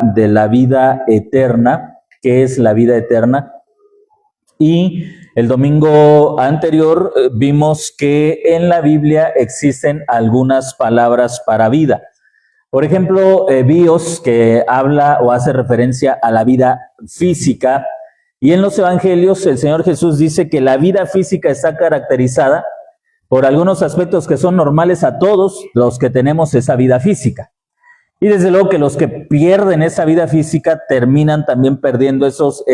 de la vida eterna. ¿Qué es la vida eterna? Y el domingo anterior vimos que en la Biblia existen algunas palabras para vida. Por ejemplo, bios, que habla o hace referencia a la vida física. Y en los evangelios el Señor Jesús dice que la vida física está caracterizada por algunos aspectos que son normales a todos los que tenemos esa vida física. Y desde luego que los que pierden esa vida física terminan también perdiendo esos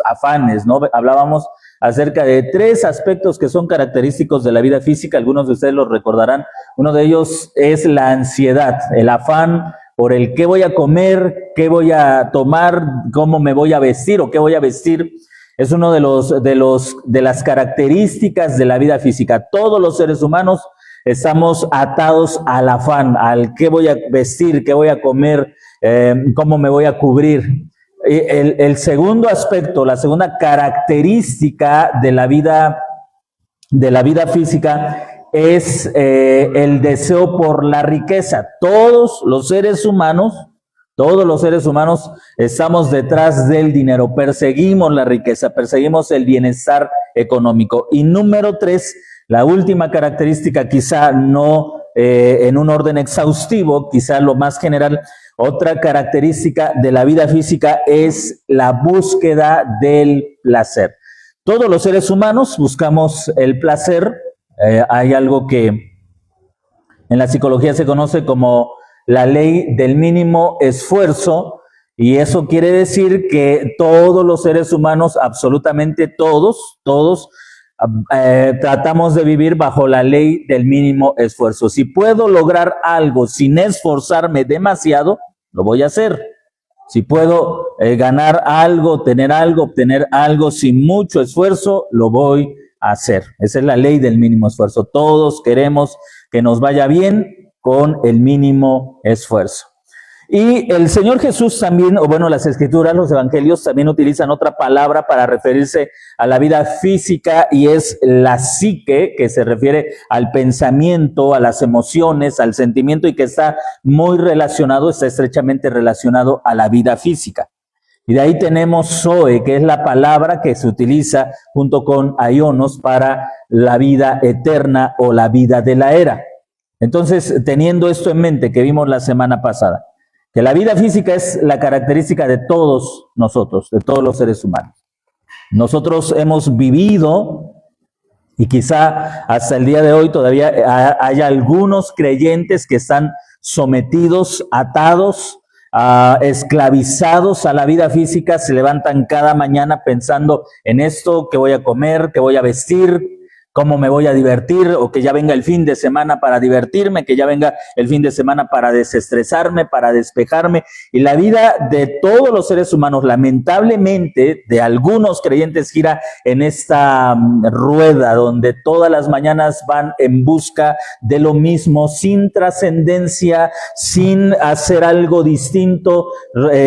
afanes, ¿no? Hablábamos acerca de 3 aspectos que son característicos de la vida física, algunos de ustedes los recordarán. Uno de ellos es la ansiedad, el afán por el qué voy a comer, qué voy a tomar, cómo me voy a vestir o qué voy a vestir. Es uno de las características de la vida física. Todos los seres humanos estamos atados al afán, al qué voy a vestir, qué voy a comer, cómo me voy a cubrir. El segundo aspecto, la segunda característica de la vida física es el deseo por la riqueza. Todos los seres humanos estamos detrás del dinero, perseguimos la riqueza, perseguimos el bienestar económico. Y número 3, la última característica, quizá no en un orden exhaustivo, quizá lo más general, otra característica de la vida física es la búsqueda del placer. Todos los seres humanos buscamos el placer. Hay algo que en la psicología se conoce como la ley del mínimo esfuerzo, y eso quiere decir que todos los seres humanos, absolutamente todos, tratamos de vivir bajo la ley del mínimo esfuerzo. Si puedo lograr algo sin esforzarme demasiado, lo voy a hacer. Si puedo ganar algo, obtener algo sin mucho esfuerzo, lo voy a hacer. Esa es la ley del mínimo esfuerzo. Todos queremos que nos vaya bien con el mínimo esfuerzo. Y el Señor Jesús también, o bueno, las Escrituras, los Evangelios también utilizan otra palabra para referirse a la vida física, y es la psique, que se refiere al pensamiento, a las emociones, al sentimiento, y que está estrechamente relacionado a la vida física. Y de ahí tenemos zoe, que es la palabra que se utiliza junto con aionos para la vida eterna o la vida de la era. Entonces, teniendo esto en mente que vimos la semana pasada, que la vida física es la característica de todos nosotros, de todos los seres humanos. Nosotros hemos vivido, y quizá hasta el día de hoy todavía hay algunos creyentes que están sometidos, atados, esclavizados a la vida física, se levantan cada mañana pensando en esto, qué voy a comer, qué voy a vestir, cómo me voy a divertir, o que ya venga el fin de semana para divertirme, que ya venga el fin de semana para desestresarme, para despejarme. Y la vida de todos los seres humanos, lamentablemente, de algunos creyentes, gira en esta rueda donde todas las mañanas van en busca de lo mismo, sin trascendencia, sin hacer algo distinto,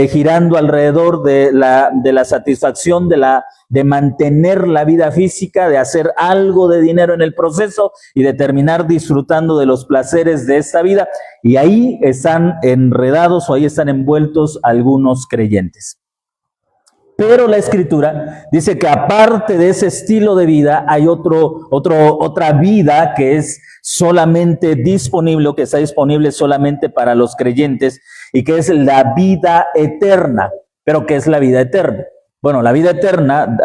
girando alrededor de la satisfacción de mantener la vida física, de hacer algo de dinero en el proceso y de terminar disfrutando de los placeres de esta vida. Y ahí están enredados, o ahí están envueltos algunos creyentes. Pero la Escritura dice que aparte de ese estilo de vida hay otra vida que es solamente disponible, o que está disponible solamente para los creyentes, y que es la vida eterna. ¿Pero qué es la vida eterna? Bueno, la vida eterna,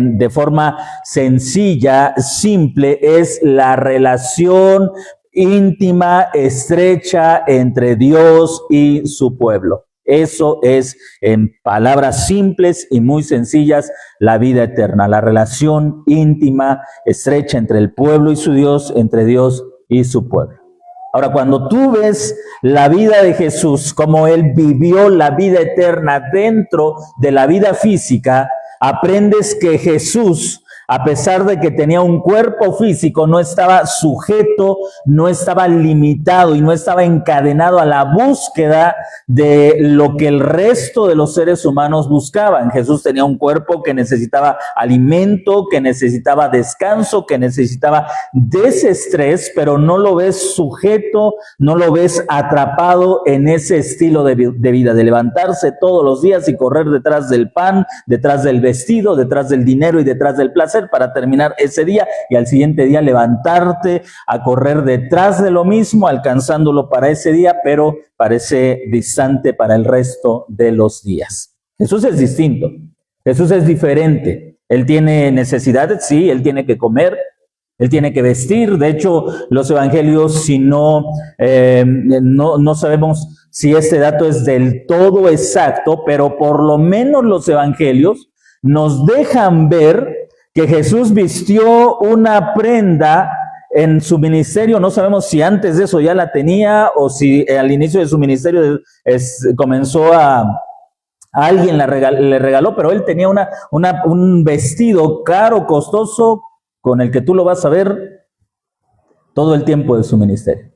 de forma sencilla, simple, es la relación íntima, estrecha entre Dios y su pueblo. Eso es, en palabras simples y muy sencillas, la vida eterna, la relación íntima, estrecha entre el pueblo y su Dios, entre Dios y su pueblo. Ahora, cuando tú ves la vida de Jesús, como Él vivió la vida eterna dentro de la vida física, aprendes que Jesús a pesar de que tenía un cuerpo físico, no estaba sujeto, no estaba limitado y no estaba encadenado a la búsqueda de lo que el resto de los seres humanos buscaban. Jesús tenía un cuerpo que necesitaba alimento, que necesitaba descanso, que necesitaba desestrés, pero no lo ves sujeto, no lo ves atrapado en ese estilo de vida, de levantarse todos los días y correr detrás del pan, detrás del vestido, detrás del dinero y detrás del placer, para terminar ese día y al siguiente día levantarte a correr detrás de lo mismo, alcanzándolo para ese día, pero parece distante para el resto de los días. Jesús es distinto, Jesús es diferente. Él tiene necesidades, sí, él tiene que comer, él tiene que vestir. De hecho, los evangelios, si no sabemos si este dato es del todo exacto, pero por lo menos los evangelios nos dejan ver que Jesús vistió una prenda en su ministerio. No sabemos si antes de eso ya la tenía o si al inicio de su ministerio comenzó a alguien le regaló, pero él tenía un vestido caro, costoso, con el que tú lo vas a ver todo el tiempo de su ministerio.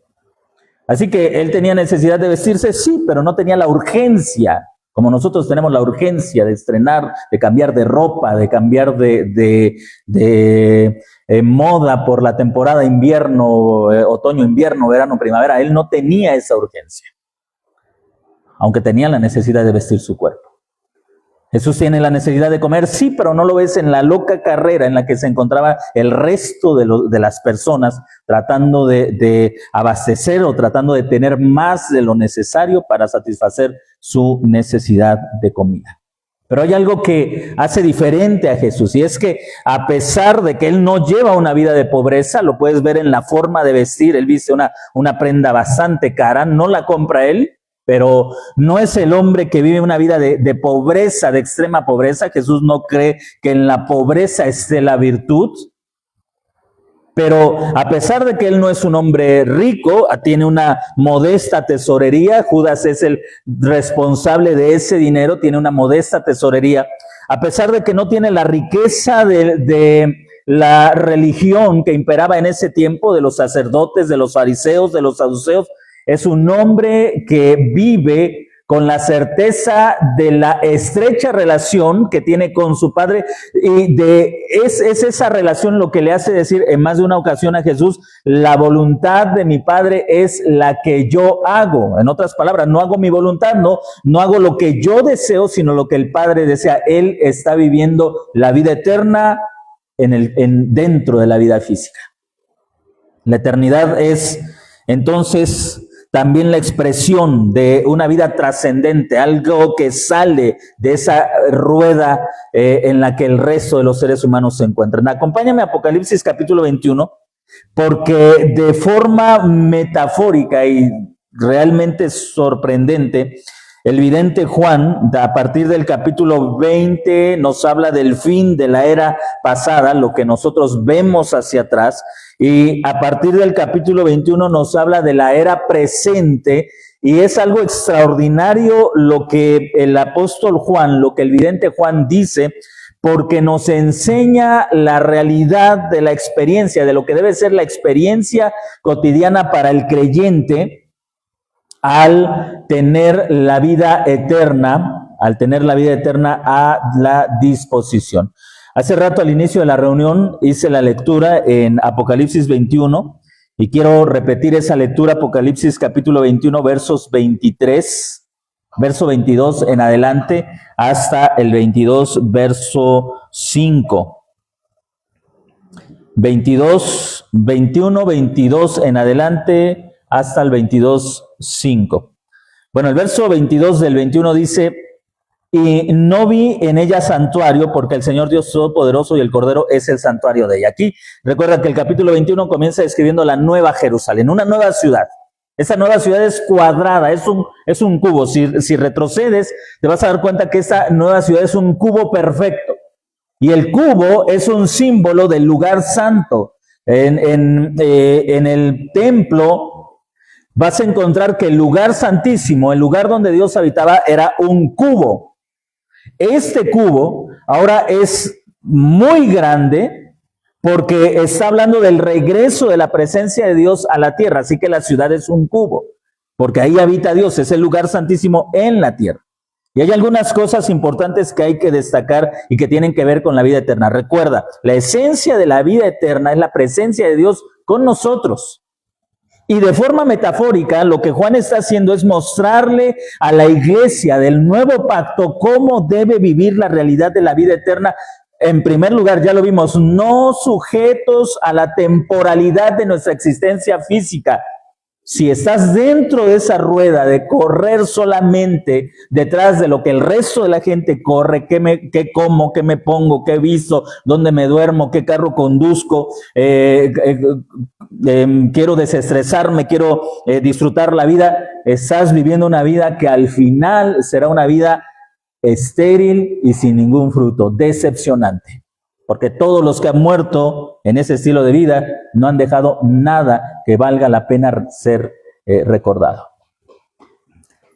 Así que él tenía necesidad de vestirse, sí, pero no tenía la urgencia, como nosotros tenemos la urgencia de estrenar, de cambiar de ropa, de cambiar de moda por la temporada invierno, otoño, invierno, verano, primavera. Él no tenía esa urgencia, aunque tenía la necesidad de vestir su cuerpo. Jesús tiene la necesidad de comer, sí, pero no lo ves en la loca carrera en la que se encontraba el resto de las personas, tratando de abastecer o tratando de tener más de lo necesario para satisfacer su necesidad de comida. Pero hay algo que hace diferente a Jesús, y es que a pesar de que él no lleva una vida de pobreza, lo puedes ver en la forma de vestir. Él viste una prenda bastante cara, no la compra él, pero no es el hombre que vive una vida de pobreza, de extrema pobreza. Jesús no cree que en la pobreza esté la virtud. Pero a pesar de que él no es un hombre rico, tiene una modesta tesorería. Judas es el responsable de ese dinero, tiene una modesta tesorería. A pesar de que no tiene la riqueza de la religión que imperaba en ese tiempo, de los sacerdotes, de los fariseos, de los saduceos, es un hombre que vive con la certeza de la estrecha relación que tiene con su Padre, y es esa relación lo que le hace decir en más de una ocasión a Jesús: la voluntad de mi Padre es la que yo hago. En otras palabras, no hago mi voluntad, no hago lo que yo deseo, sino lo que el Padre desea. Él está viviendo la vida eterna dentro de la vida física. La eternidad es entonces también la expresión de una vida trascendente, algo que sale de esa rueda en la que el resto de los seres humanos se encuentran. Acompáñame a Apocalipsis capítulo 21, porque de forma metafórica y realmente sorprendente, el vidente Juan, a partir del capítulo 20, nos habla del fin de la era pasada, lo que nosotros vemos hacia atrás, y a partir del capítulo 21 nos habla de la era presente, y es algo extraordinario lo que el apóstol Juan, lo que el vidente Juan dice, porque nos enseña la realidad de la experiencia, de lo que debe ser la experiencia cotidiana para el creyente al tener la vida eterna, a la disposición. Hace rato, al inicio de la reunión, hice la lectura en Apocalipsis 21 y quiero repetir esa lectura. Apocalipsis capítulo 21, verso 22 en adelante hasta el 22, verso 5. 21, 22 en adelante hasta el 22, 5. Bueno, el verso 22 del 21 dice: y no vi en ella santuario, porque el Señor Dios Todopoderoso y el Cordero es el santuario de ella. Aquí recuerda que el capítulo 21 comienza describiendo la nueva Jerusalén, una nueva ciudad. Esa nueva ciudad es cuadrada, es un cubo. Si retrocedes, te vas a dar cuenta que esa nueva ciudad es un cubo perfecto. Y el cubo es un símbolo del lugar santo. En el templo vas a encontrar que el lugar santísimo, el lugar donde Dios habitaba, era un cubo. Este cubo ahora es muy grande, porque está hablando del regreso de la presencia de Dios a la tierra. Así que la ciudad es un cubo, porque ahí habita Dios, es el lugar santísimo en la tierra. Y hay algunas cosas importantes que hay que destacar y que tienen que ver con la vida eterna. Recuerda, la esencia de la vida eterna es la presencia de Dios con nosotros. Y de forma metafórica, lo que Juan está haciendo es mostrarle a la iglesia del nuevo pacto cómo debe vivir la realidad de la vida eterna. En primer lugar, ya lo vimos, no sujetos a la temporalidad de nuestra existencia física. Si estás dentro de esa rueda de correr solamente detrás de lo que el resto de la gente corre, qué como, qué me pongo, qué visto, dónde me duermo, qué carro conduzco, quiero desestresarme, quiero disfrutar la vida, estás viviendo una vida que al final será una vida estéril y sin ningún fruto, decepcionante. Porque todos los que han muerto en ese estilo de vida no han dejado nada que valga la pena ser recordado.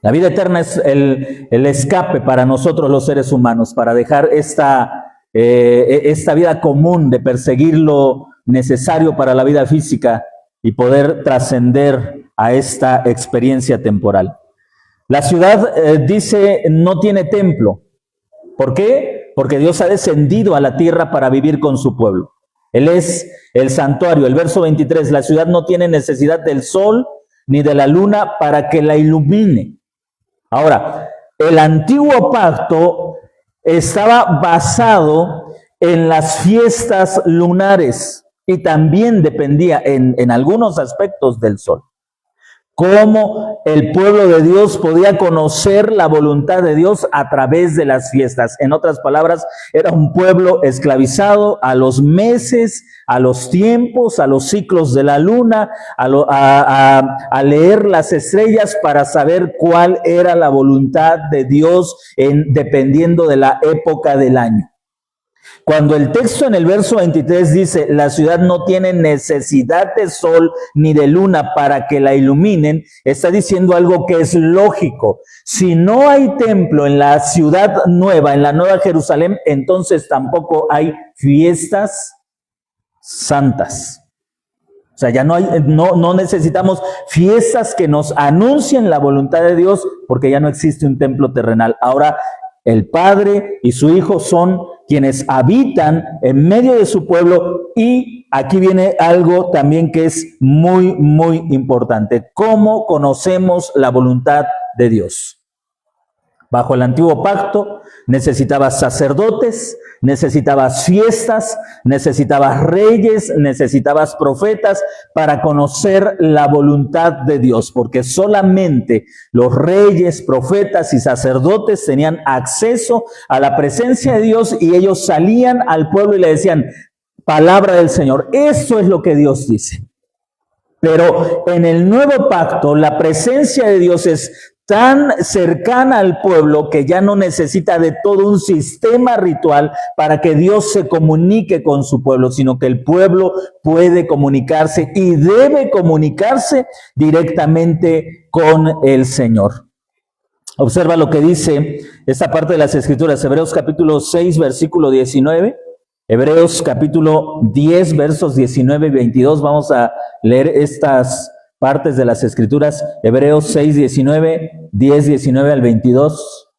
La vida eterna es el escape para nosotros los seres humanos, para dejar esta vida común de perseguir lo necesario para la vida física y poder trascender a esta experiencia temporal. La ciudad, dice, no tiene templo. ¿Por qué? Porque Dios ha descendido a la tierra para vivir con su pueblo. Él es el santuario. El verso 23, la ciudad no tiene necesidad del sol ni de la luna para que la ilumine. Ahora, el antiguo pacto estaba basado en las fiestas lunares y también dependía en algunos aspectos del sol. Cómo el pueblo de Dios podía conocer la voluntad de Dios a través de las fiestas. En otras palabras, era un pueblo esclavizado a los meses, a los tiempos, a los ciclos de la luna, a leer las estrellas para saber cuál era la voluntad de Dios dependiendo de la época del año. Cuando el texto en el verso 23 dice, la ciudad no tiene necesidad de sol ni de luna para que la iluminen, está diciendo algo que es lógico. Si no hay templo en la ciudad nueva, en la Nueva Jerusalén, entonces tampoco hay fiestas santas. O sea, ya no necesitamos fiestas que nos anuncien la voluntad de Dios, porque ya no existe un templo terrenal. Ahora, el Padre y su Hijo son quienes habitan en medio de su pueblo, y aquí viene algo también que es muy, muy importante. ¿Cómo conocemos la voluntad de Dios? Bajo el antiguo pacto necesitabas sacerdotes, necesitabas fiestas, necesitabas reyes, necesitabas profetas para conocer la voluntad de Dios, porque solamente los reyes, profetas y sacerdotes tenían acceso a la presencia de Dios, y ellos salían al pueblo y le decían, palabra del Señor, esto es lo que Dios dice. Pero en el nuevo pacto la presencia de Dios es tan cercana al pueblo que ya no necesita de todo un sistema ritual para que Dios se comunique con su pueblo, sino que el pueblo puede comunicarse y debe comunicarse directamente con el Señor. Observa lo que dice esta parte de las Escrituras, Hebreos capítulo 6, versículo 19. Hebreos capítulo 10, versos 19 y 22. Vamos a leer estas partes de las Escrituras. Hebreos 6, 19, 10, 19 al 22.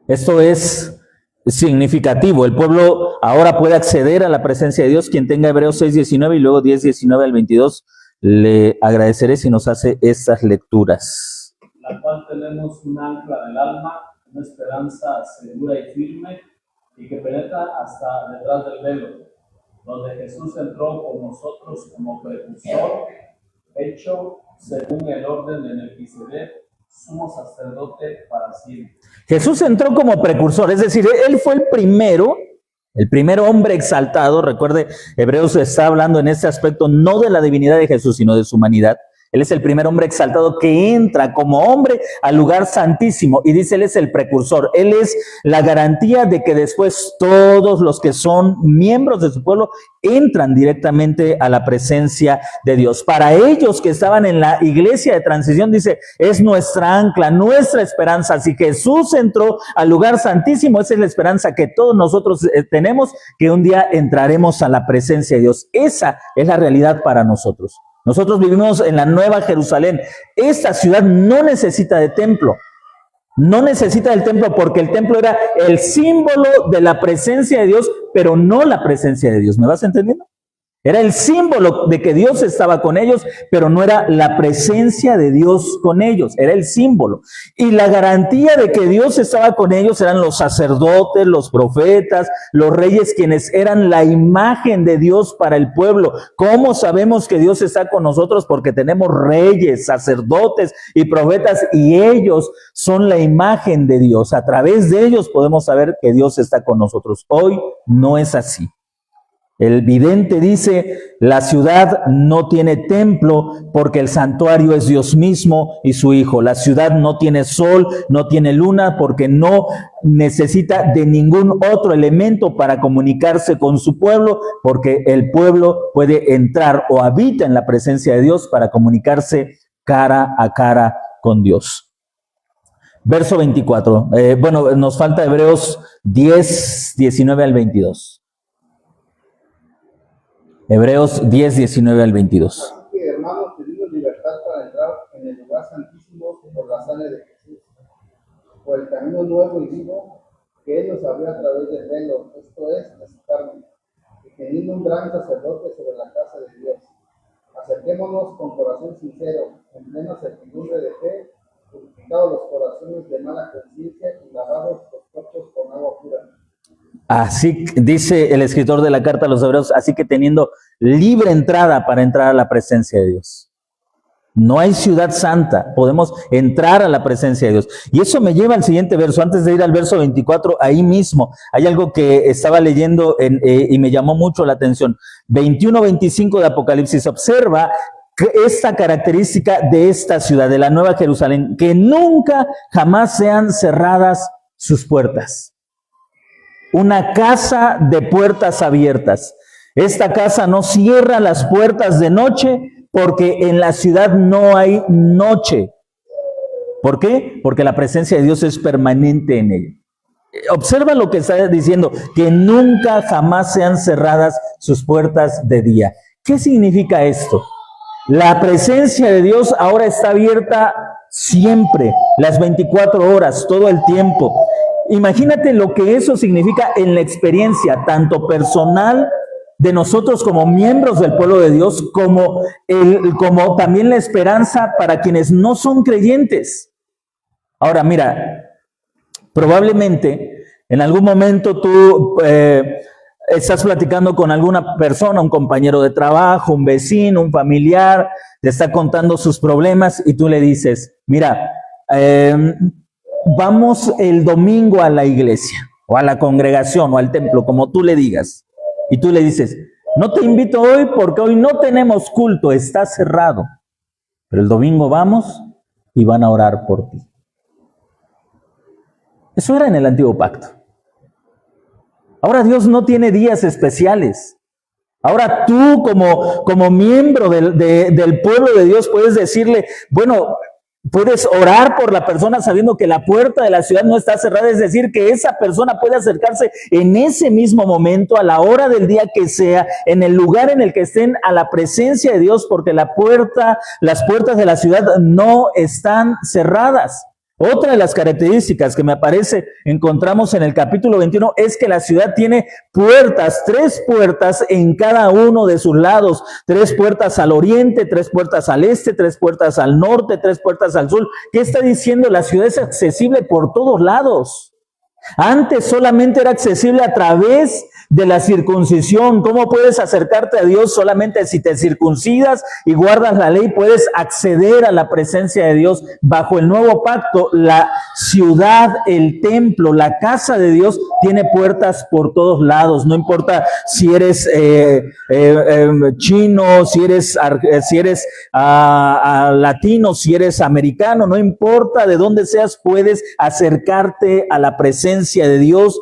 Esto es significativo. El pueblo ahora puede acceder a la presencia de Dios. Quien tenga Hebreos 6, 19 y luego 10, 19 al 22, le agradeceré si nos hace estas lecturas. La cual tenemos un ancla del alma, una esperanza segura y firme, y que penetra hasta detrás del velo, donde Jesús entró con nosotros como precursor, hecho según el orden de Melquisedec, sumo sacerdote para siempre. Jesús entró como precursor, es decir, él fue el primer hombre exaltado. Recuerde, Hebreos está hablando en este aspecto no de la divinidad de Jesús, sino de su humanidad. Él es el primer hombre exaltado que entra como hombre al lugar santísimo. Y dice, Él es el precursor. Él es la garantía de que después todos los que son miembros de su pueblo entran directamente a la presencia de Dios. Para ellos que estaban en la iglesia de transición, dice, es nuestra ancla, nuestra esperanza. Si Jesús entró al lugar santísimo, esa es la esperanza que todos nosotros tenemos, que un día entraremos a la presencia de Dios. Esa es la realidad para nosotros. Nosotros vivimos en la Nueva Jerusalén. Esta ciudad no necesita de templo. No necesita del templo porque el templo era el símbolo de la presencia de Dios, pero no la presencia de Dios. ¿Me vas entendiendo? Era el símbolo de que Dios estaba con ellos, pero no era la presencia de Dios con ellos, era el símbolo. Y la garantía de que Dios estaba con ellos eran los sacerdotes, los profetas, los reyes, quienes eran la imagen de Dios para el pueblo. ¿Cómo sabemos que Dios está con nosotros? Porque tenemos reyes, sacerdotes y profetas, y ellos son la imagen de Dios. A través de ellos podemos saber que Dios está con nosotros. Hoy no es así. El vidente dice, la ciudad no tiene templo porque el santuario es Dios mismo y su Hijo. La ciudad no tiene sol, no tiene luna porque no necesita de ningún otro elemento para comunicarse con su pueblo, porque el pueblo puede entrar o habita en la presencia de Dios para comunicarse cara a cara con Dios. Verso 24. Nos falta Hebreos 10, 19 al 22. Hebreos 10, 19 al 22. Así que, hermanos, tenemos libertad para entrar en el lugar santísimo por la sangre de Jesús, por el camino nuevo y vivo que Él nos abrió a través del velo, esto es, de su carne, y teniendo un gran sacerdote sobre la casa de Dios. Acerquémonos con corazón sincero, en plena certidumbre de fe, purificados los corazones de mala conciencia y lavados los cuerpos con agua pura. Así dice el escritor de la carta a los Hebreos, así que teniendo libre entrada para entrar a la presencia de Dios. No hay ciudad santa, podemos entrar a la presencia de Dios. Y eso me lleva al siguiente verso. Antes de ir al verso 24, ahí mismo hay algo que estaba leyendo y me llamó mucho la atención. 21-25 de Apocalipsis. Observa esta característica de esta ciudad, de la Nueva Jerusalén, que nunca jamás sean cerradas sus puertas. Una casa de puertas abiertas. Esta casa no cierra las puertas de noche porque en la ciudad no hay noche. ¿Por qué? Porque la presencia de Dios es permanente en ella. Observa lo que está diciendo, que nunca jamás sean cerradas sus puertas de día. ¿Qué significa esto? La presencia de Dios ahora está abierta siempre, las 24 horas, todo el tiempo. Imagínate lo que eso significa en la experiencia, tanto personal de nosotros como miembros del pueblo de Dios, como también la esperanza para quienes no son creyentes. Ahora, mira, probablemente en algún momento tú estás platicando con alguna persona, un compañero de trabajo, un vecino, un familiar, te está contando sus problemas y tú le dices, mira, vamos el domingo a la iglesia, o a la congregación, o al templo, como tú le digas. Y tú le dices, no te invito hoy porque hoy no tenemos culto, está cerrado. Pero el domingo vamos y van a orar por ti. Eso era en el Antiguo Pacto. Ahora Dios no tiene días especiales. Ahora tú como miembro del pueblo de Dios puedes decirle, bueno, puedes orar por la persona sabiendo que la puerta de la ciudad no está cerrada, es decir, que esa persona puede acercarse en ese mismo momento, a la hora del día que sea, en el lugar en el que estén, a la presencia de Dios, porque las puertas de la ciudad no están cerradas. Otra de las características que me parece encontramos en el capítulo 21 es que la ciudad tiene puertas, 3 puertas en cada uno de sus lados, 3 puertas al oriente, 3 puertas al este, 3 puertas al norte, 3 puertas al sur. ¿Qué está diciendo? La ciudad es accesible por todos lados. Antes solamente era accesible a través de la circuncisión. ¿Cómo puedes acercarte a Dios? Solamente si te circuncidas y guardas la ley, puedes acceder a la presencia de Dios. Bajo el nuevo pacto, la ciudad, el templo, la casa de Dios tiene puertas por todos lados. No importa si eres chino, si eres latino, si eres americano, no importa de dónde seas, puedes acercarte a la presencia de Dios.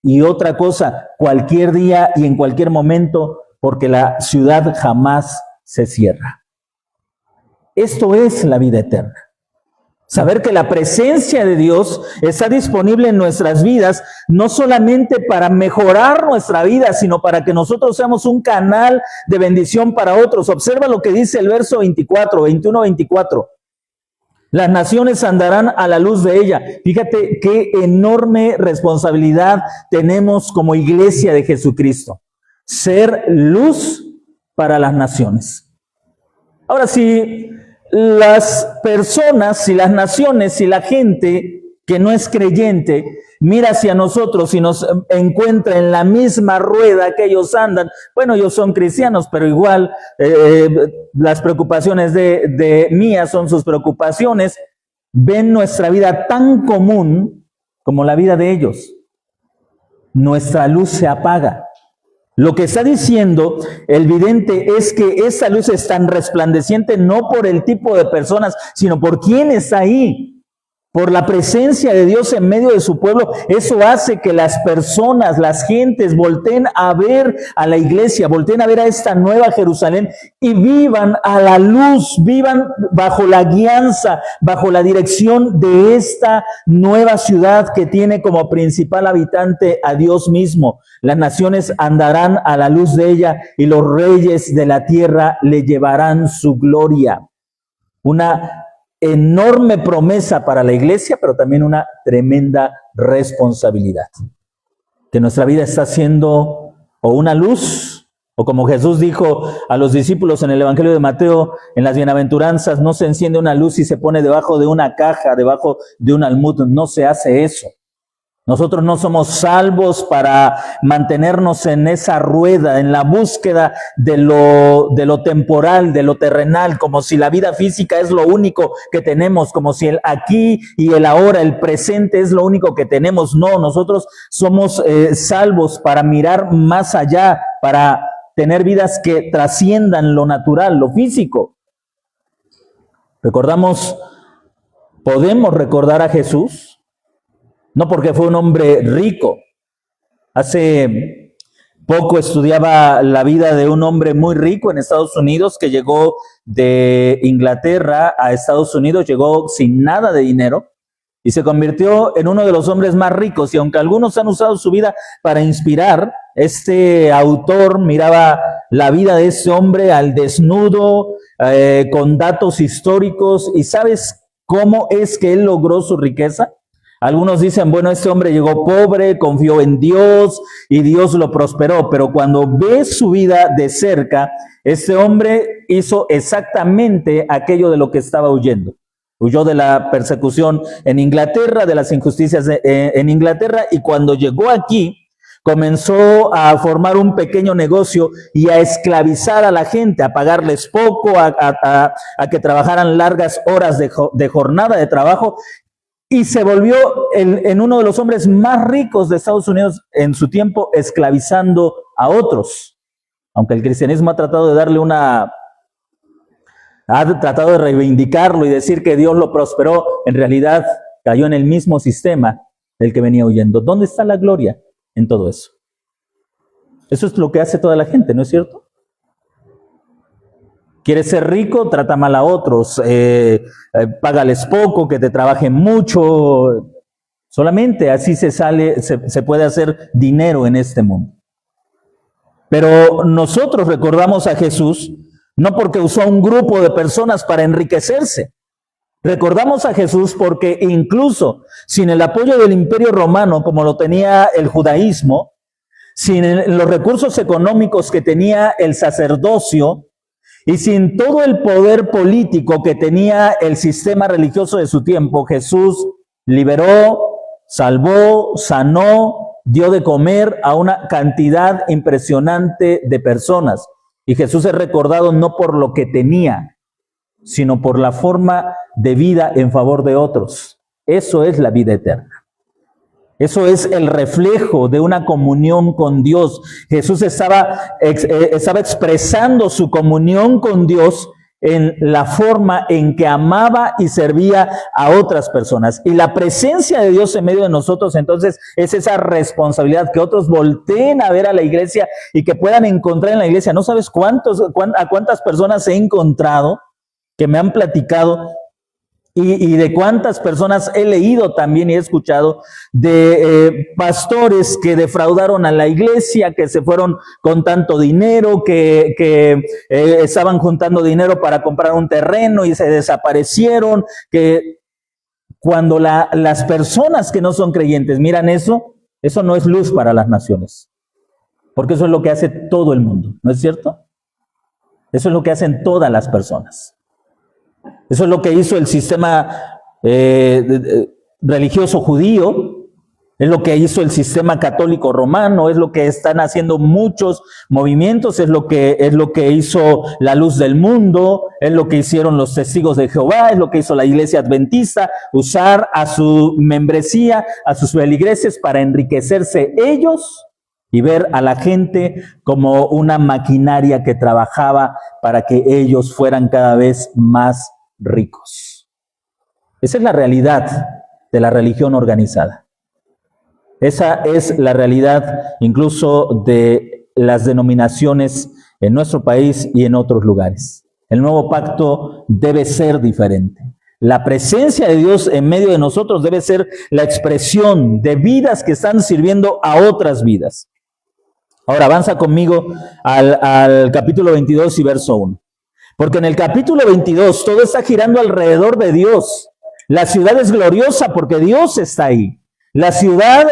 Y otra cosa, cualquier día y en cualquier momento, porque la ciudad jamás se cierra. Esto es la vida eterna. Saber que la presencia de Dios está disponible en nuestras vidas, no solamente para mejorar nuestra vida, sino para que nosotros seamos un canal de bendición para otros. Observa lo que dice el verso 21-24. Las naciones andarán a la luz de ella. Fíjate qué enorme responsabilidad tenemos como iglesia de Jesucristo. Ser luz para las naciones. Ahora, si las personas, si las naciones, si la gente que no es creyente mira hacia nosotros y nos encuentra en la misma rueda que ellos andan, bueno, ellos son cristianos, pero igual las preocupaciones de mías son sus preocupaciones, ven nuestra vida tan común como la vida de ellos. Nuestra luz se apaga. Lo que está diciendo el vidente es que esa luz es tan resplandeciente no por el tipo de personas, sino por quién está ahí. Por la presencia de Dios en medio de su pueblo. Eso hace que las personas, las gentes volteen a ver a la iglesia, volteen a ver a esta nueva Jerusalén y vivan a la luz, vivan bajo la guianza, bajo la dirección de esta nueva ciudad que tiene como principal habitante a Dios mismo. Las naciones andarán a la luz de ella y los reyes de la tierra le llevarán su gloria. Una enorme promesa para la iglesia, pero también una tremenda responsabilidad. Que nuestra vida está siendo o una luz, o como Jesús dijo a los discípulos en el Evangelio de Mateo, en las bienaventuranzas, no se enciende una luz y se pone debajo de una caja, debajo de un almud, no se hace eso. Nosotros no somos salvos para mantenernos en esa rueda, en la búsqueda de lo temporal, de lo terrenal, como si la vida física es lo único que tenemos, como si el aquí y el ahora, el presente es lo único que tenemos. No, nosotros somos salvos para mirar más allá, para tener vidas que trasciendan lo natural, lo físico. Podemos recordar a Jesús. No porque fue un hombre rico. Hace poco estudiaba la vida de un hombre muy rico en Estados Unidos que llegó de Inglaterra a Estados Unidos, llegó sin nada de dinero y se convirtió en uno de los hombres más ricos. Y aunque algunos han usado su vida para inspirar, este autor miraba la vida de ese hombre al desnudo, con datos históricos. ¿Y sabes cómo es que él logró su riqueza? Algunos dicen, bueno, este hombre llegó pobre, confió en Dios y Dios lo prosperó. Pero cuando ves su vida de cerca, este hombre hizo exactamente aquello de lo que estaba huyendo. Huyó de la persecución en Inglaterra, de las injusticias en Inglaterra, y cuando llegó aquí, comenzó a formar un pequeño negocio y a esclavizar a la gente, a pagarles poco, a que trabajaran largas horas de jornada de trabajo. Y se volvió en uno de los hombres más ricos de Estados Unidos en su tiempo, esclavizando a otros. Aunque el cristianismo ha tratado de ha tratado de reivindicarlo y decir que Dios lo prosperó, en realidad cayó en el mismo sistema del que venía huyendo. ¿Dónde está la gloria en todo eso? Eso es lo que hace toda la gente, ¿no es cierto? ¿Quieres ser rico? Trata mal a otros, págales poco, que te trabajen mucho. Solamente así se puede hacer dinero en este mundo. Pero nosotros recordamos a Jesús no porque usó a un grupo de personas para enriquecerse. Recordamos a Jesús porque incluso sin el apoyo del Imperio Romano, como lo tenía el judaísmo, sin los recursos económicos que tenía el sacerdocio, y sin todo el poder político que tenía el sistema religioso de su tiempo, Jesús liberó salvó, sanó, dio de comer a una cantidad impresionante de personas. Y Jesús es recordado no por lo que tenía, sino por la forma de vida en favor de otros. Eso es la vida eterna. Eso es el reflejo de una comunión con Dios. Jesús estaba expresando su comunión con Dios en la forma en que amaba y servía a otras personas. Y la presencia de Dios en medio de nosotros, entonces, es esa responsabilidad, que otros volteen a ver a la iglesia y que puedan encontrar en la iglesia. ¿No sabes a cuántas personas he encontrado que me han platicado? Y de cuántas personas he leído también y he escuchado de pastores que defraudaron a la iglesia, que se fueron con tanto dinero, que estaban juntando dinero para comprar un terreno y se desaparecieron, que cuando las personas que no son creyentes miran eso no es luz para las naciones, porque eso es lo que hace todo el mundo, ¿no es cierto? Eso es lo que hacen todas las personas. Eso es lo que hizo el sistema religioso judío, es lo que hizo el sistema católico romano, es lo que están haciendo muchos movimientos, es lo que hizo la Luz del Mundo, es lo que hicieron los Testigos de Jehová, es lo que hizo la Iglesia Adventista, usar a su membresía, a sus feligreses para enriquecerse ellos y ver a la gente como una maquinaria que trabajaba para que ellos fueran cada vez más ricos. Esa es la realidad de la religión organizada. Esa es la realidad incluso de las denominaciones en nuestro país y en otros lugares. El nuevo pacto debe ser diferente. La presencia de Dios en medio de nosotros debe ser la expresión de vidas que están sirviendo a otras vidas. Ahora avanza conmigo al capítulo 22 y verso 1. Porque en el capítulo 22 todo está girando alrededor de Dios. La ciudad es gloriosa porque Dios está ahí. La ciudad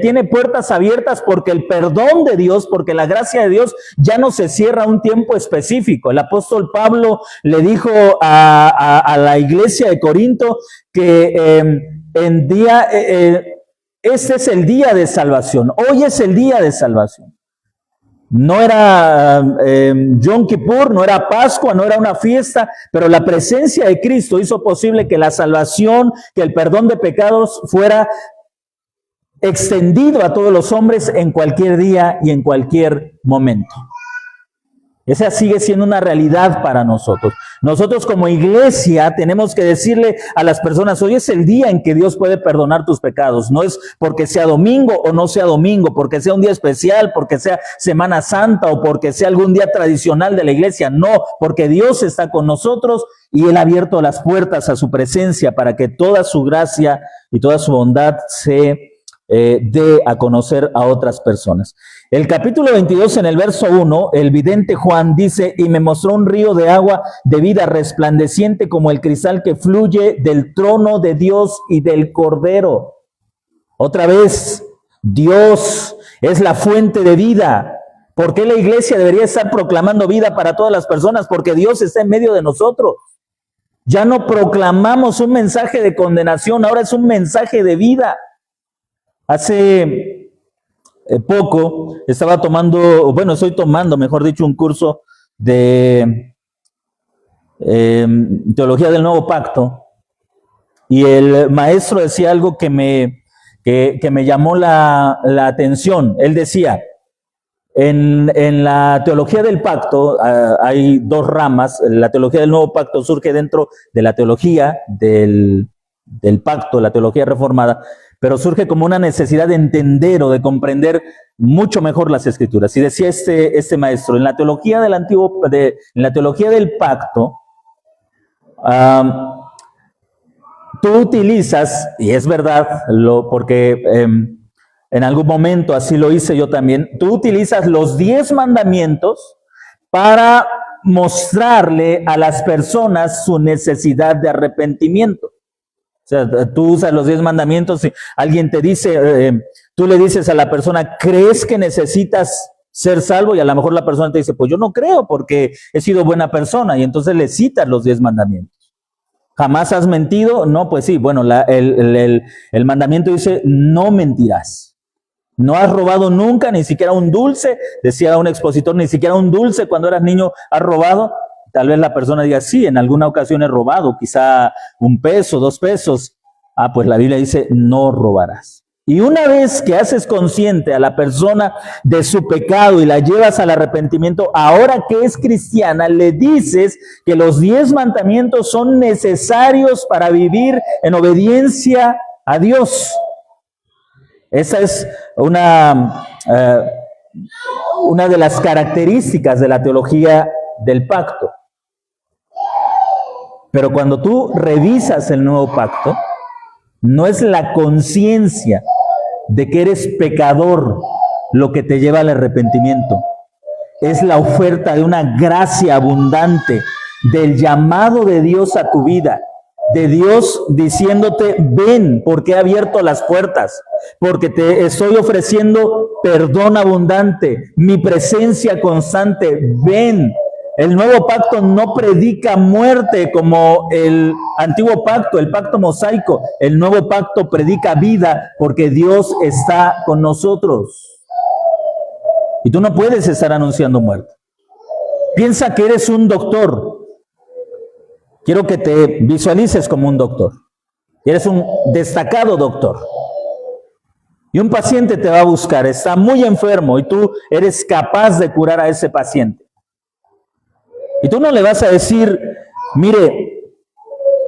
tiene puertas abiertas porque el perdón de Dios, porque la gracia de Dios ya no se cierra a un tiempo específico. El apóstol Pablo le dijo a la iglesia de Corinto que este es el día de salvación. Hoy es el día de salvación. No era Yom Kippur, no era Pascua, no era una fiesta, pero la presencia de Cristo hizo posible que la salvación, que el perdón de pecados fuera extendido a todos los hombres en cualquier día y en cualquier momento. Esa sigue siendo una realidad para nosotros. Nosotros como iglesia tenemos que decirle a las personas, hoy es el día en que Dios puede perdonar tus pecados. No es porque sea domingo o no sea domingo, porque sea un día especial, porque sea Semana Santa o porque sea algún día tradicional de la iglesia. No, porque Dios está con nosotros y Él ha abierto las puertas a su presencia para que toda su gracia y toda su bondad se dé a conocer a otras personas. El capítulo 22 en el verso 1, el vidente Juan dice, y me mostró un río de agua de vida resplandeciente como el cristal que fluye del trono de Dios y del Cordero. Otra vez, Dios es la fuente de vida. ¿Por qué la iglesia debería estar proclamando vida para todas las personas? Porque Dios está en medio de nosotros. Ya no proclamamos un mensaje de condenación, ahora es un mensaje de vida. Hace poco estoy tomando, mejor dicho, un curso de teología del Nuevo Pacto, y el maestro decía algo que me llamó la atención. Él decía, en la teología del pacto hay dos ramas. La teología del Nuevo Pacto surge dentro de la teología del pacto, la teología reformada, pero surge como una necesidad de entender o de comprender mucho mejor las Escrituras. Y decía este maestro, en la teología en la teología del pacto, tú utilizas, y es verdad, porque en algún momento así lo hice yo también, tú utilizas los 10 mandamientos para mostrarle a las personas su necesidad de arrepentimiento. O sea, tú usas los 10 mandamientos y alguien te dice, tú le dices a la persona, ¿crees que necesitas ser salvo? Y a lo mejor la persona te dice, pues yo no creo porque he sido buena persona. Y entonces le citas los 10 mandamientos. ¿Jamás has mentido? No, pues sí, bueno, el mandamiento dice, no mentirás. No has robado nunca, ni siquiera un dulce, decía un expositor, ni siquiera un dulce cuando eras niño has robado. Tal vez la persona diga, sí, en alguna ocasión he robado, quizá 1 peso, 2 pesos. Ah, pues la Biblia dice, no robarás. Y una vez que haces consciente a la persona de su pecado y la llevas al arrepentimiento, ahora que es cristiana, le dices que los 10 mandamientos son necesarios para vivir en obediencia a Dios. Esa es una de las características de la teología del pacto. Pero cuando tú revisas el nuevo pacto, no es la conciencia de que eres pecador lo que te lleva al arrepentimiento. Es la oferta de una gracia abundante, del llamado de Dios a tu vida, de Dios diciéndote, ven, porque he abierto las puertas, porque te estoy ofreciendo perdón abundante, mi presencia constante, ven. El nuevo pacto no predica muerte como el antiguo pacto, el pacto mosaico. El nuevo pacto predica vida porque Dios está con nosotros. Y tú no puedes estar anunciando muerte. Piensa que eres un doctor. Quiero que te visualices como un doctor. Eres un destacado doctor. Y un paciente te va a buscar, está muy enfermo y tú eres capaz de curar a ese paciente. Y tú no le vas a decir, mire,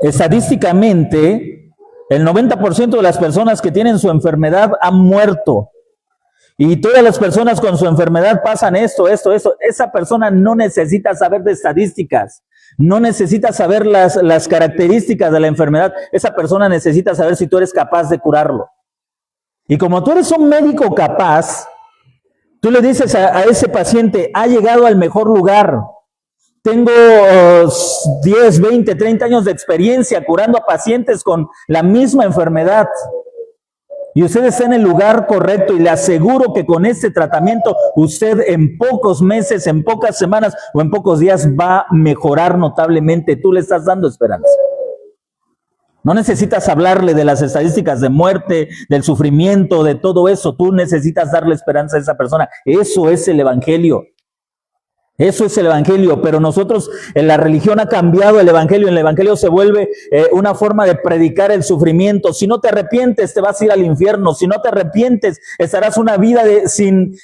estadísticamente, el 90% de las personas que tienen su enfermedad han muerto. Y todas las personas con su enfermedad pasan esto. Esa persona no necesita saber de estadísticas. No necesita saber las características de la enfermedad. Esa persona necesita saber si tú eres capaz de curarlo. Y como tú eres un médico capaz, tú le dices a ese paciente, ha llegado al mejor lugar. Tengo 10, 20, 30 años de experiencia curando a pacientes con la misma enfermedad. Y usted está en el lugar correcto y le aseguro que con este tratamiento usted en pocos meses, en pocas semanas o en pocos días va a mejorar notablemente. Tú le estás dando esperanza. No necesitas hablarle de las estadísticas de muerte, del sufrimiento, de todo eso. Tú necesitas darle esperanza a esa persona. Eso es el evangelio. Eso es el evangelio, pero nosotros, en la religión ha cambiado el evangelio. El evangelio se vuelve una forma de predicar el sufrimiento. Si no te arrepientes, te vas a ir al infierno. Si no te arrepientes, estarás una vida sin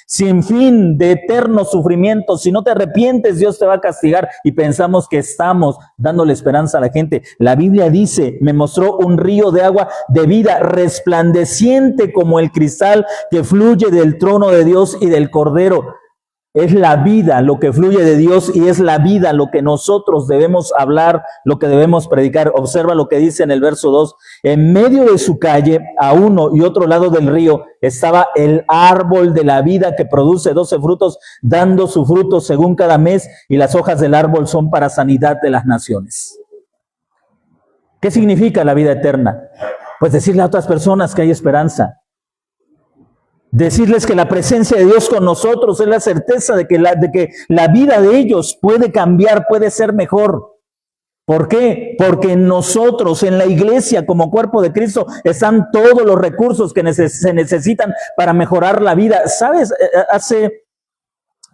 fin, de eterno sufrimiento. Si no te arrepientes, Dios te va a castigar. Y pensamos que estamos dándole esperanza a la gente. La Biblia dice, me mostró un río de agua de vida, resplandeciente como el cristal que fluye del trono de Dios y del Cordero. Es la vida lo que fluye de Dios y es la vida lo que nosotros debemos hablar, lo que debemos predicar. Observa lo que dice en el verso 2. En medio de su calle, a uno y otro lado del río, estaba el árbol de la vida que produce 12 frutos, dando su fruto según cada mes, y las hojas del árbol son para sanidad de las naciones. ¿Qué significa la vida eterna? Pues decirle a otras personas que hay esperanza. Decirles que la presencia de Dios con nosotros es la certeza de que la vida de ellos puede cambiar, puede ser mejor. ¿Por qué? Porque en nosotros, en la iglesia, como cuerpo de Cristo, están todos los recursos que se necesitan para mejorar la vida. ¿Sabes?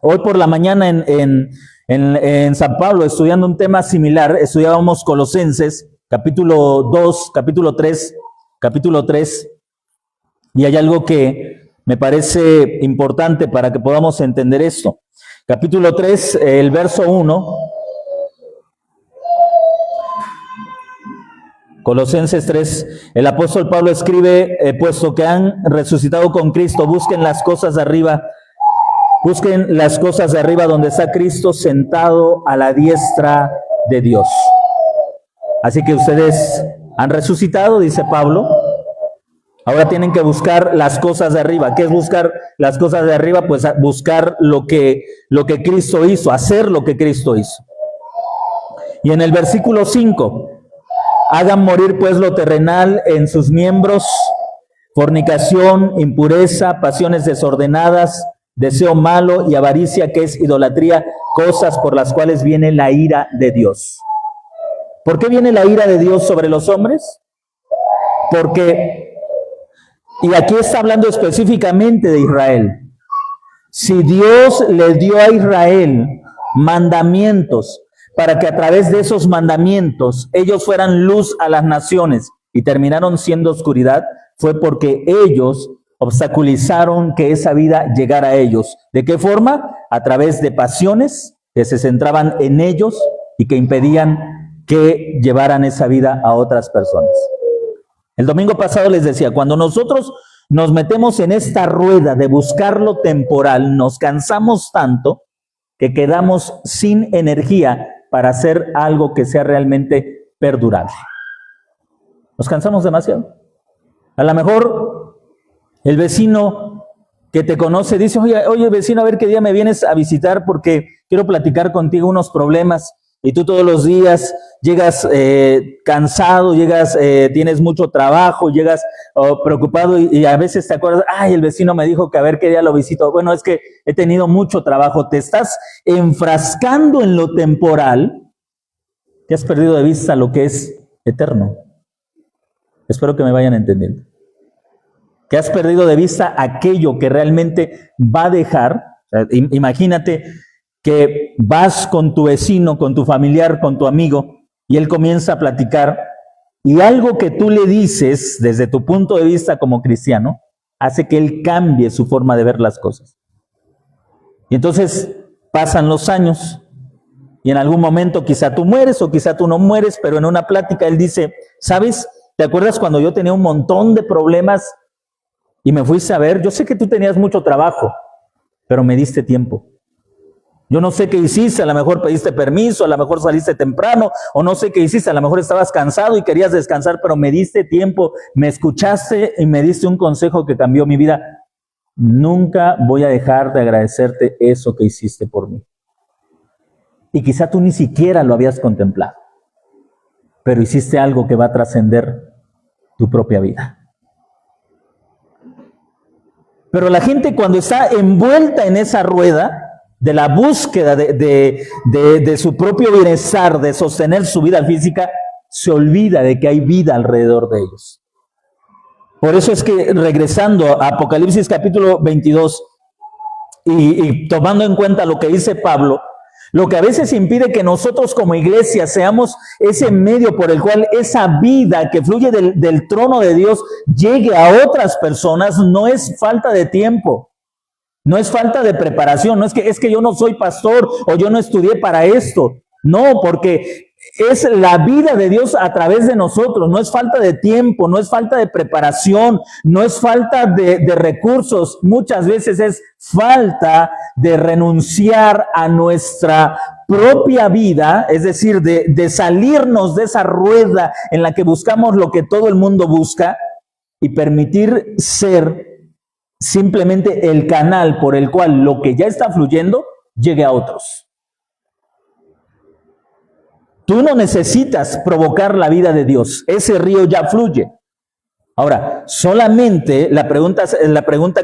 Hoy por la mañana en San Pablo, estudiando un tema similar, estudiábamos Colosenses, capítulo 2, capítulo 3, y hay algo que me parece importante para que podamos entender esto. Capítulo 3, el verso 1. Colosenses 3, el apóstol Pablo escribe, puesto que han resucitado con Cristo, busquen las cosas de arriba donde está Cristo sentado a la diestra de Dios. Así que ustedes han resucitado, dice Pablo. Ahora tienen que buscar las cosas de arriba. ¿Qué es buscar las cosas de arriba? Pues buscar lo que Cristo hizo, hacer lo que Cristo hizo. Y en el versículo 5, hagan morir pues lo terrenal en sus miembros, fornicación, impureza, pasiones desordenadas, deseo malo y avaricia, que es idolatría, cosas por las cuales viene la ira de Dios. ¿Por qué viene la ira de Dios sobre los hombres? Porque, y aquí está hablando específicamente de Israel, si Dios le dio a Israel mandamientos para que a través de esos mandamientos ellos fueran luz a las naciones y terminaron siendo oscuridad, fue porque ellos obstaculizaron que esa vida llegara a ellos. ¿De qué forma? A través de pasiones que se centraban en ellos y que impedían que llevaran esa vida a otras personas. El domingo pasado les decía, cuando nosotros nos metemos en esta rueda de buscar lo temporal, nos cansamos tanto que quedamos sin energía para hacer algo que sea realmente perdurable. Nos cansamos demasiado. A lo mejor el vecino que te conoce dice, oye vecino, a ver qué día me vienes a visitar porque quiero platicar contigo unos problemas. Y tú todos los días llegas cansado, tienes mucho trabajo, llegas preocupado y a veces te acuerdas, ay, el vecino me dijo que a ver qué día lo visito. Bueno, es que he tenido mucho trabajo. Te estás enfrascando en lo temporal, que has perdido de vista lo que es eterno. Espero que me vayan entendiendo. Que has perdido de vista aquello que realmente va a dejar. Imagínate que vas con tu vecino, con tu familiar, con tu amigo, y él comienza a platicar, y algo que tú le dices desde tu punto de vista como cristiano, hace que él cambie su forma de ver las cosas. Y entonces pasan los años, y en algún momento quizá tú mueres o quizá tú no mueres, pero en una plática él dice, ¿sabes? ¿Te acuerdas cuando yo tenía un montón de problemas y me fuiste a ver? Yo sé que tú tenías mucho trabajo, pero me diste tiempo. Yo no sé qué hiciste, a lo mejor pediste permiso, a lo mejor saliste temprano, o no sé qué hiciste, a lo mejor estabas cansado y querías descansar, pero me diste tiempo, me escuchaste y me diste un consejo que cambió mi vida. Nunca voy a dejar de agradecerte eso que hiciste por mí. Y quizá tú ni siquiera lo habías contemplado, pero hiciste algo que va a trascender tu propia vida. Pero la gente cuando está envuelta en esa rueda de la búsqueda de su propio bienestar, de sostener su vida física, se olvida de que hay vida alrededor de ellos. Por eso es que regresando a Apocalipsis capítulo 22 y tomando en cuenta lo que dice Pablo, lo que a veces impide que nosotros como iglesia seamos ese medio por el cual esa vida que fluye del trono de Dios llegue a otras personas, no es falta de tiempo. No es falta de preparación, no es que yo no soy pastor o yo no estudié para esto. No, porque es la vida de Dios a través de nosotros. No es falta de tiempo, no es falta de preparación, no es falta de recursos. Muchas veces es falta de renunciar a nuestra propia vida, es decir, de salirnos de esa rueda en la que buscamos lo que todo el mundo busca y permitir ser simplemente el canal por el cual lo que ya está fluyendo llegue a otros. Tú no necesitas provocar la vida de Dios, ese río ya fluye. Ahora, solamente la pregunta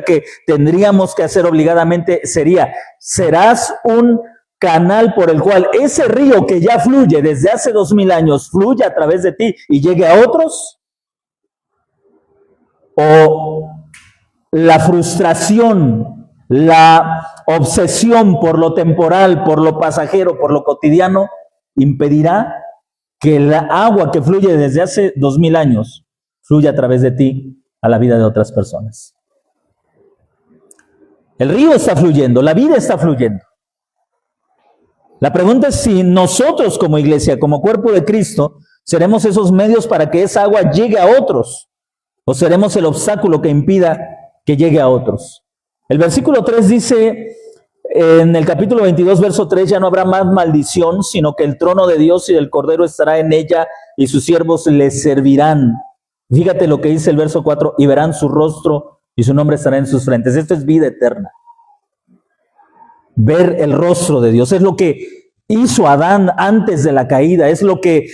que tendríamos que hacer obligadamente sería, ¿serás un canal por el cual ese río que ya fluye desde hace 2000 años fluye a través de ti y llegue a otros? ¿O la frustración, la obsesión por lo temporal, por lo pasajero, por lo cotidiano, impedirá que la agua que fluye desde hace 2000 años fluya a través de ti a la vida de otras personas? El río está fluyendo, la vida está fluyendo. La pregunta es si nosotros como iglesia, como cuerpo de Cristo, seremos esos medios para que esa agua llegue a otros, o seremos el obstáculo que impida que llegue a otros. El versículo 3 dice, en el capítulo 22, verso 3, ya no habrá más maldición, sino que el trono de Dios y del Cordero estará en ella y sus siervos le servirán. Fíjate lo que dice el verso 4, y verán su rostro y su nombre estará en sus frentes. Esto es vida eterna. Ver el rostro de Dios es lo que hizo Adán antes de la caída, es lo que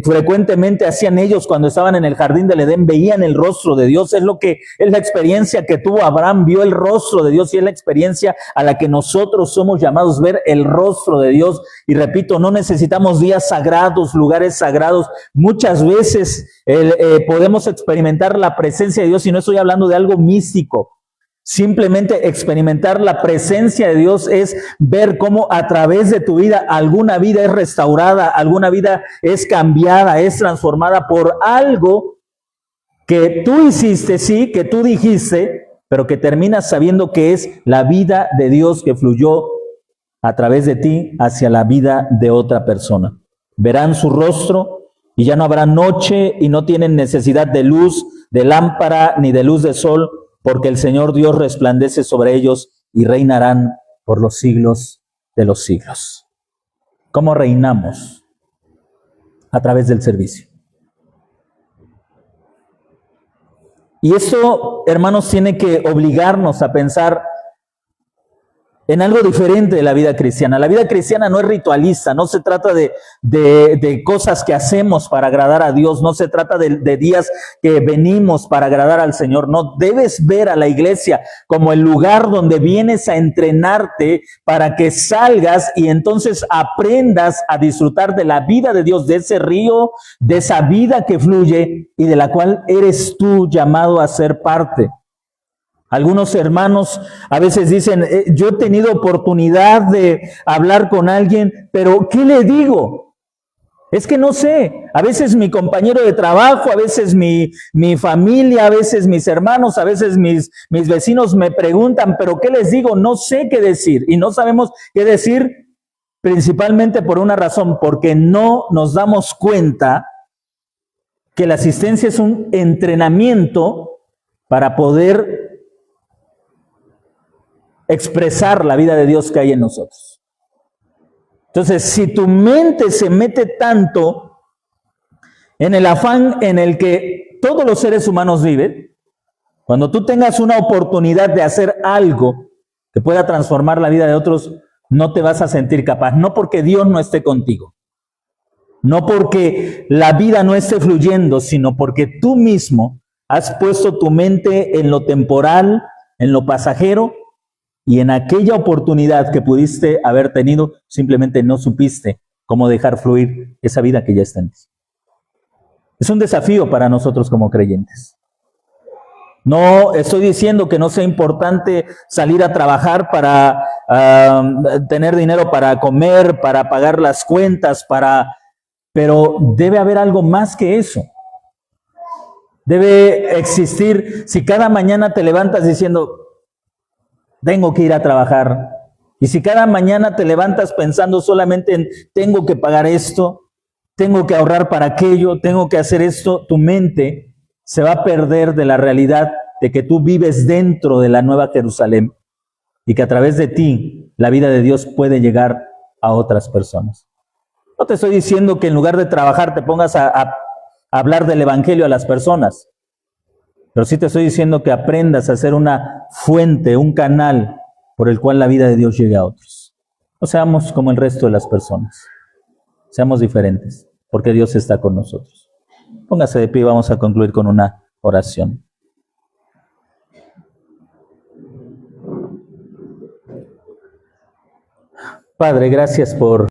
frecuentemente hacían ellos cuando estaban en el jardín del Edén, veían el rostro de Dios, es la experiencia que tuvo Abraham, vio el rostro de Dios y es la experiencia a la que nosotros somos llamados, ver el rostro de Dios. Y repito, no necesitamos días sagrados, lugares sagrados, muchas veces podemos experimentar la presencia de Dios, y no estoy hablando de algo místico. Simplemente experimentar la presencia de Dios es ver cómo a través de tu vida alguna vida es restaurada, alguna vida es cambiada, es transformada por algo que tú hiciste, sí, que tú dijiste, pero que terminas sabiendo que es la vida de Dios que fluyó a través de ti hacia la vida de otra persona. Verán su rostro y ya no habrá noche y no tienen necesidad de luz, de lámpara ni de luz de sol, porque el Señor Dios resplandece sobre ellos y reinarán por los siglos de los siglos. ¿Cómo reinamos? A través del servicio. Y esto, hermanos, tiene que obligarnos a pensar en algo diferente de la vida cristiana. La vida cristiana no es ritualista, no se trata de cosas que hacemos para agradar a Dios, no se trata de días que venimos para agradar al Señor. No, debes ver a la iglesia como el lugar donde vienes a entrenarte para que salgas y entonces aprendas a disfrutar de la vida de Dios, de ese río, de esa vida que fluye y de la cual eres tú llamado a ser parte. Algunos hermanos a veces dicen, yo he tenido oportunidad de hablar con alguien, pero ¿qué le digo? Es que no sé, a veces mi compañero de trabajo, a veces mi familia, a veces mis hermanos, a veces mis vecinos me preguntan, pero ¿qué les digo? No sé qué decir y no sabemos qué decir, principalmente por una razón, porque no nos damos cuenta que la asistencia es un entrenamiento para poder expresar la vida de Dios que hay en nosotros. Entonces, si tu mente se mete tanto en el afán en el que todos los seres humanos viven, cuando tú tengas una oportunidad de hacer algo que pueda transformar la vida de otros, no te vas a sentir capaz, no porque Dios no esté contigo, no porque la vida no esté fluyendo, sino porque tú mismo has puesto tu mente en lo temporal, en lo pasajero, y en aquella oportunidad que pudiste haber tenido, simplemente no supiste cómo dejar fluir esa vida que ya está en ti. Es un desafío para nosotros como creyentes. No estoy diciendo que no sea importante salir a trabajar para tener dinero para comer, para pagar las cuentas, pero debe haber algo más que eso. Debe existir, si cada mañana te levantas diciendo, tengo que ir a trabajar. Y si cada mañana te levantas pensando solamente en tengo que pagar esto, tengo que ahorrar para aquello, tengo que hacer esto, tu mente se va a perder de la realidad de que tú vives dentro de la Nueva Jerusalén y que a través de ti la vida de Dios puede llegar a otras personas. No te estoy diciendo que en lugar de trabajar te pongas a hablar del Evangelio a las personas. Pero sí te estoy diciendo que aprendas a ser una fuente, un canal por el cual la vida de Dios llegue a otros. No seamos como el resto de las personas. Seamos diferentes, porque Dios está con nosotros. Póngase de pie y vamos a concluir con una oración. Padre, gracias por